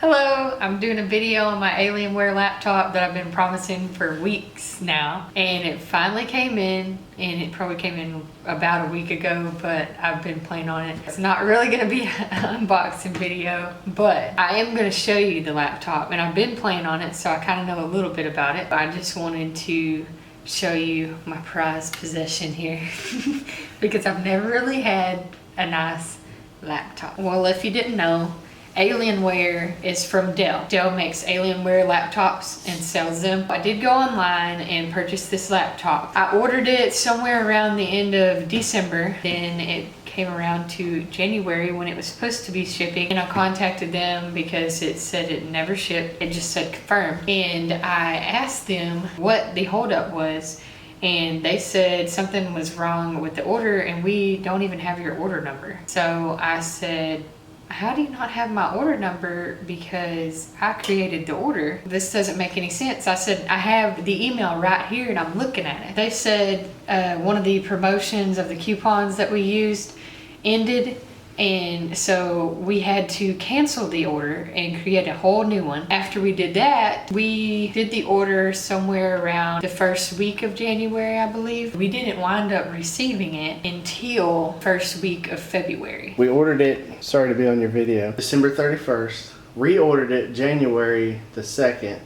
Hello, I'm doing a video on my Alienware laptop that I've been promising for weeks now, and it finally came in, and it probably came in about a week ago, but I've been playing on it. It's not really going to be an unboxing video, but I am going to show you the laptop, and I've been playing on it, so I kind of know a little bit about it. I just wanted to show you my prized possession here because I've never really had a nice laptop. Well, if you didn't know, Alienware is from Dell. Dell makes Alienware laptops and sells them. I did go online and purchase this laptop. I ordered it somewhere around the end of December. Then it came around to January when it was supposed to be shipping, and I contacted them because it said it never shipped. It just said confirmed. And I asked them what the holdup was, and they said something was wrong with the order and we don't even have your order number. So I said, how do you not have my order number? Because I created the order. This doesn't make any sense. I said, I have the email right here and I'm looking at it. They said one of the promotions of the coupons that we used ended, and so we had to cancel the order and create a whole new one. After we did that, we did the order somewhere around the first week of January, I believe. We didn't wind up receiving it until first week of February. We ordered it, sorry to be on your video, December 31st. Reordered it January the 2nd,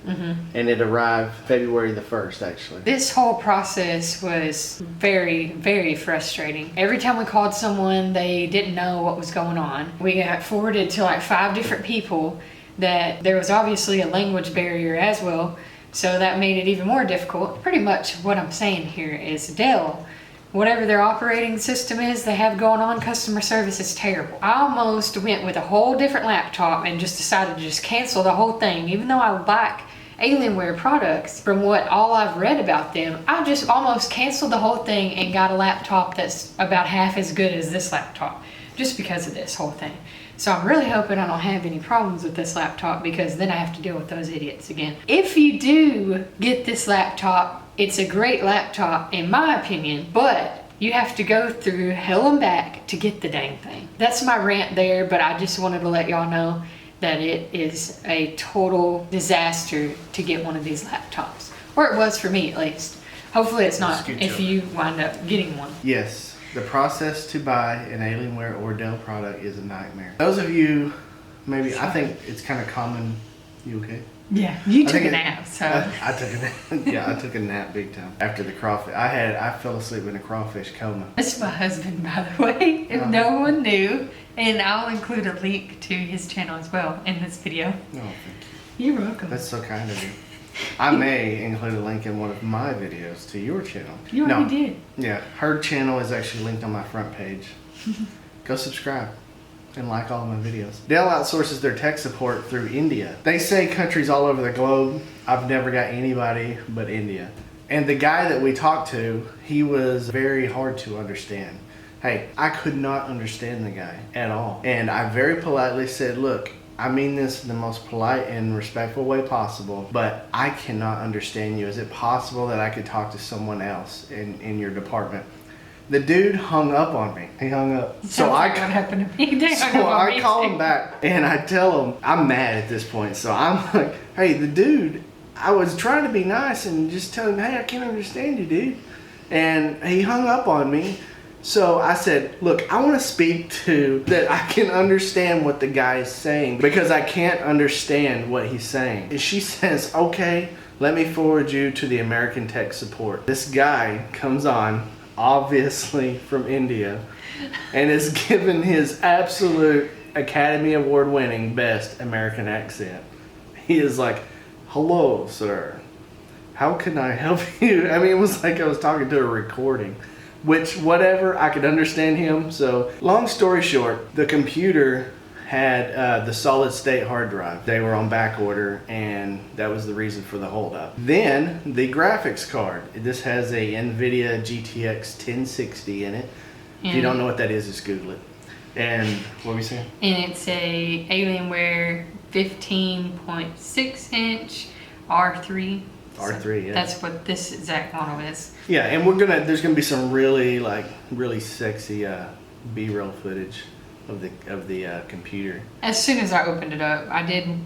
and it arrived February the 1st, actually. This whole process was very, very frustrating. Every time we called someone, they didn't know what was going on. We got forwarded to like 5 different people. That there was obviously a language barrier as well, so that made it even more difficult. Pretty much what I'm saying here is Dell, whatever their operating system is they have going on, customer service is terrible. I almost went with a whole different laptop and just decided to just cancel the whole thing. Even though I like Alienware products, from what all I've read about them, I just almost canceled the whole thing and got a laptop that's about half as good as this laptop, just because of this whole thing. So I'm really hoping I don't have any problems with this laptop, because then I have to deal with those idiots again. If you do get this laptop, it's a great laptop in my opinion, but you have to go through hell and back to get the dang thing. That's my rant there, but I just wanted to let y'all know that it is a total disaster to get one of these laptops. Or it was for me at least. Hopefully it's not if you wind up getting one. Yes, the process to buy an Alienware or Dell product is a nightmare. Those of you, maybe, I think it's kind of common. You okay? Yeah, you took a nap, so. I took a nap. Yeah, I took a nap big time after the crawfish. I fell asleep in a crawfish coma. That's my husband, by the way, if no one knew. And I'll include a link to his channel as well in this video. Oh, thank you. You're welcome. That's so kind of you. I may include a link in one of my videos to your channel. You already did. Yeah, her channel is actually linked on my front page. Go subscribe and like all of my videos. Dell outsources their tech support through India. They say countries all over the globe. I've never got anybody but India. And the guy that we talked to, he was very hard to understand. Hey, I could not understand the guy at all. And I very politely said, look, I mean this in the most polite and respectful way possible, but I cannot understand you. Is it possible that I could talk to someone else in your department? The dude hung up on me. He hung up. So what happened to me? So I call him back and I tell him, I'm mad at this point. So I'm like, hey, the dude, I was trying to be nice and just tell him, hey, I can't understand you, dude. And he hung up on me. So I said, look, I want to speak to that I can understand what the guy is saying, because I can't understand what he's saying. And she says, okay, let me forward you to the American tech support. This guy comes on, obviously from India, and is given his absolute Academy Award winning best American accent. He is like, hello, sir. How can I help you? I mean, it was like I was talking to a recording. Which, whatever, I could understand him. So, long story short, the computer had the solid state hard drive. They were on back order, and that was the reason for the holdup. Then, the graphics card. This has a NVIDIA GTX 1060 in it. If you don't know what that is, just Google it. And, what were we saying? And it's a Alienware 15.6 inch R3. R3, yeah. That's what this exact model is. Yeah, and there's gonna be some really sexy B-roll footage of the computer. As soon as I opened it up,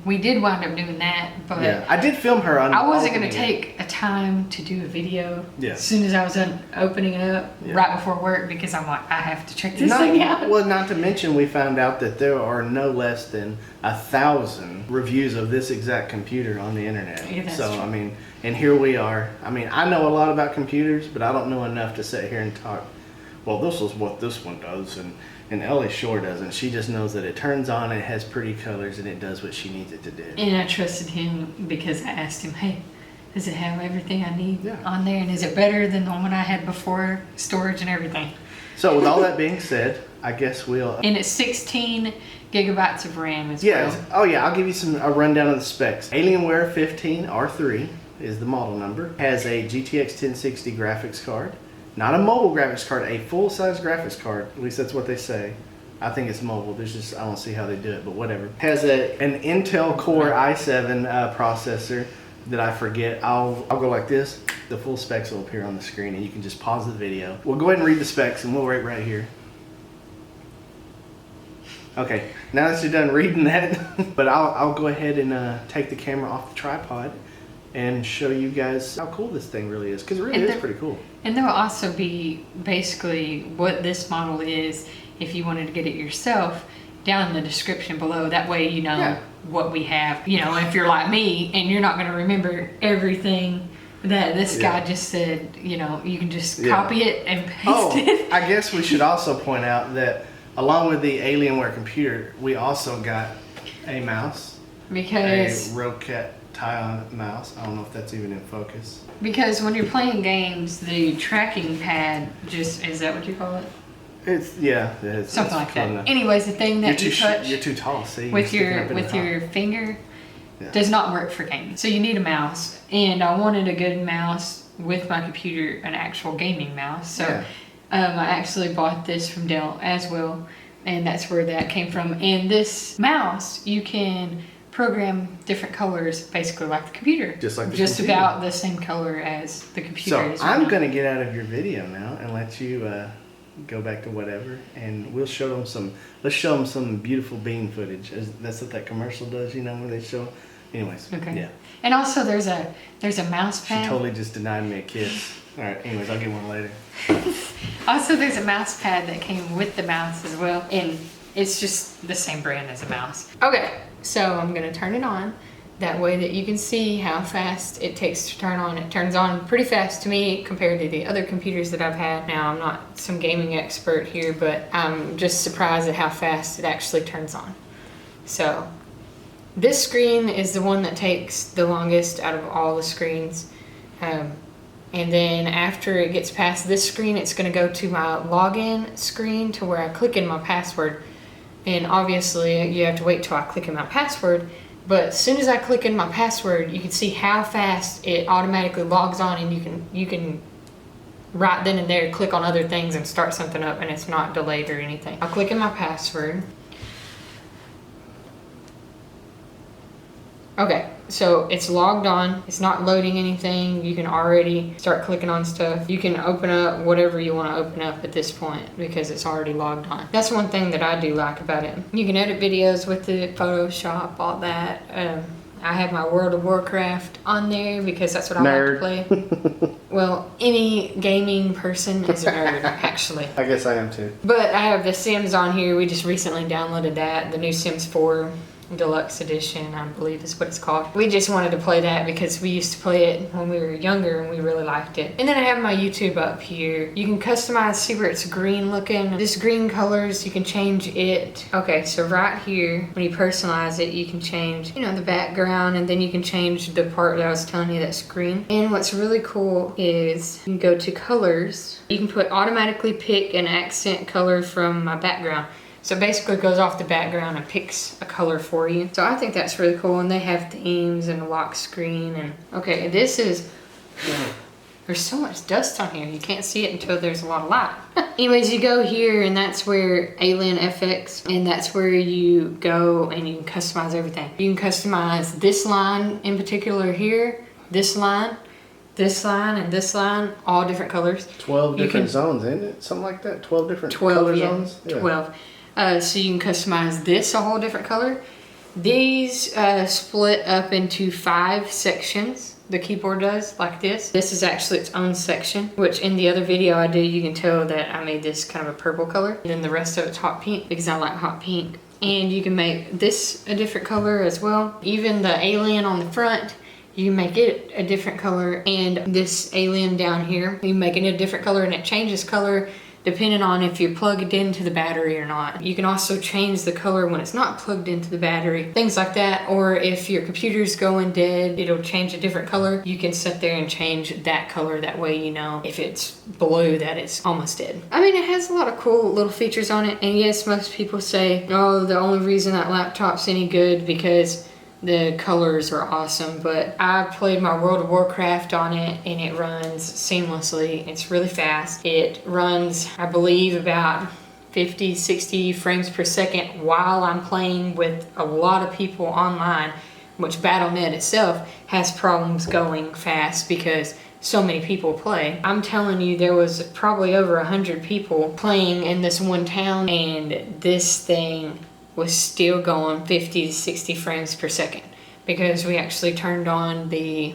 we did wind up doing that, but Yeah, I did film her on. I wasn't going to take a time to do a video Yeah. as soon as I was done opening it up right before work, because I'm like, I have to check this thing out. Well, not to mention we found out that there are no less than 1,000 reviews of this exact computer on the internet. Yeah, that's so true. I mean, and here we are. I mean, I know a lot about computers, but I don't know enough to sit here and talk. Well, this is what this one does, and Ellie sure doesn't. She just knows that it turns on, it has pretty colors, and it does what she needs it to do. And I trusted him because I asked him, hey, does it have everything I need on there? And is it better than the one I had before, storage and everything? So with all that being said, I guess we'll... And it's 16 gigabytes of RAM as Yeah. well. Oh yeah, I'll give you a rundown of the specs. Alienware 15 R3 is the model number. Has a GTX 1060 graphics card. Not a mobile graphics card, a full-size graphics card. At least that's what they say. I think it's mobile. I don't see how they do it, but whatever. Has an Intel Core i7 processor that I forget. I'll go like this. The full specs will appear on the screen, and you can just pause the video. We'll go ahead and read the specs, and we'll write right here. Okay, now that you're done reading that, but I'll go ahead and take the camera off the tripod and show you guys how cool this thing really is, because it really is pretty cool. And there will also be basically what this model is if you wanted to get it yourself down in the description below. That way you know what we have. You know, if you're like me and you're not going to remember everything that this guy just said, you know, you can just copy it and paste it. I guess we should also point out that along with the Alienware computer, we also got a mouse. Because... a Rocat tie-on mouse. I don't know if that's even in focus. Because when you're playing games, the tracking pad just, is that what you call it? It's something like that. enough. Anyways, the thing that you touch you're too tall. See, with your finger does not work for gaming. So you need a mouse, and I wanted a good mouse with my computer, an actual gaming mouse. So I actually bought this from Dell as well, and that's where that came from. And this mouse, you can program different colors, basically like the computer. Just like the Just computer. about the same color as the computer is. So I'm going to get out of your video now and let you go back to whatever, and we'll show them some. Let's show them some beautiful bean footage. That's what that commercial does, you know, where they show. Anyways, yeah. And also, there's a mouse pad. She totally just denied me a kiss. All right. Anyways, I'll get one later. Also, there's a mouse pad that came with the mouse as well, and it's just the same brand as a mouse. Okay. So I'm gonna turn it on, that way that you can see how fast it takes to turn on. It turns on pretty fast to me compared to the other computers that I've had. Now, I'm not some gaming expert here, but I'm just surprised at how fast it actually turns on. So this screen is the one that takes the longest out of all the screens. And then after it gets past this screen, it's gonna go to my login screen to where I click in my password. And obviously you have to wait till I click in my password, but as soon as I click in my password, you can see how fast it automatically logs on, and you can right then and there click on other things and start something up, and it's not delayed or anything. I'll click in my password. Okay, so it's logged on. It's not loading anything. You can already start clicking on stuff. You can open up whatever you want to open up at this point because it's already logged on. That's one thing that I do like about it. You can edit videos with it, Photoshop, all that. I have my World of Warcraft on there because that's what I like to play. Well, any gaming person is a nerd, actually. I guess I am too. But I have The Sims on here. We just recently downloaded that, the new Sims 4 Deluxe Edition, I believe is what it's called. We just wanted to play that because we used to play it when we were younger and we really liked it. And then I have my YouTube up here. You can customize, see where it's green looking. This green colors, you can change it. Okay, so right here, when you personalize it, you can change, you know, the background, and then you can change the part that I was telling you that's green. And what's really cool is you can go to colors. You can automatically pick an accent color from my background. So basically it goes off the background and picks a color for you. So I think that's really cool, and they have themes and a lock screen. And okay, this is, there's so much dust on here, you can't see it until there's a lot of light. Anyways, you go here and that's where Alien FX, and that's where you go and you can customize everything. You can customize this line in particular here, this line, and this line, all different colors. 12 different zones, isn't it? Something like that? 12 different color zones? Yeah. 12. so you can customize this a whole different color. These split up into 5 sections. The keyboard does, like this. This is actually its own section, which in the other video I did, you can tell that I made this kind of a purple color. And then the rest of it's hot pink because I like hot pink. And you can make this a different color as well. Even the alien on the front, you can make it a different color. And this alien down here, you can make it a different color, and it changes color depending on if you're plugged into the battery or not. You can also change the color when it's not plugged into the battery, things like that. Or if your computer's going dead, it'll change a different color. You can sit there and change that color. That way you know if it's blue that it's almost dead. I mean, it has a lot of cool little features on it. And yes, most people say, oh, the only reason that laptop's any good because the colors are awesome, but I played my World of Warcraft on it and it runs seamlessly. It's really fast. It runs, I believe, about 50, 60 frames per second while I'm playing with a lot of people online, which Battle.net itself has problems going fast because so many people play. I'm telling you, there was probably over 100 people playing in this one town, and this thing was still going 50 to 60 frames per second because we actually turned on the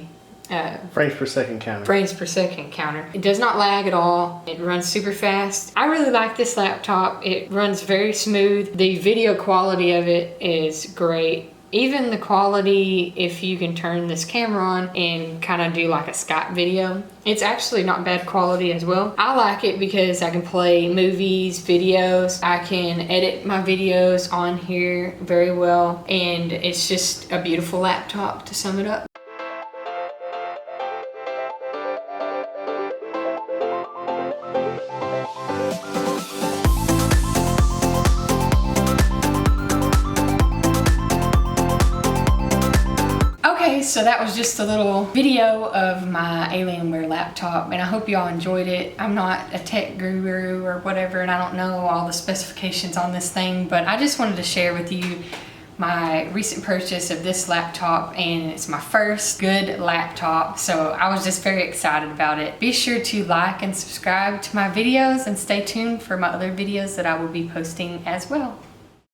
frames per second counter. Frames per second counter. It does not lag at all. It runs super fast. I really like this laptop. It runs very smooth. The video quality of it is great. Even the quality, if you can turn this camera on and kind of do like a Skype video, it's actually not bad quality as well. I like it because I can play movies, videos. I can edit my videos on here very well. And it's just a beautiful laptop, to sum it up. So that was just a little video of my Alienware laptop, and I hope y'all enjoyed it. I'm not a tech guru or whatever, and I don't know all the specifications on this thing, but I just wanted to share with you my recent purchase of this laptop, and it's my first good laptop, so I was just very excited about it. Be sure to like and subscribe to my videos and stay tuned for my other videos that I will be posting as well.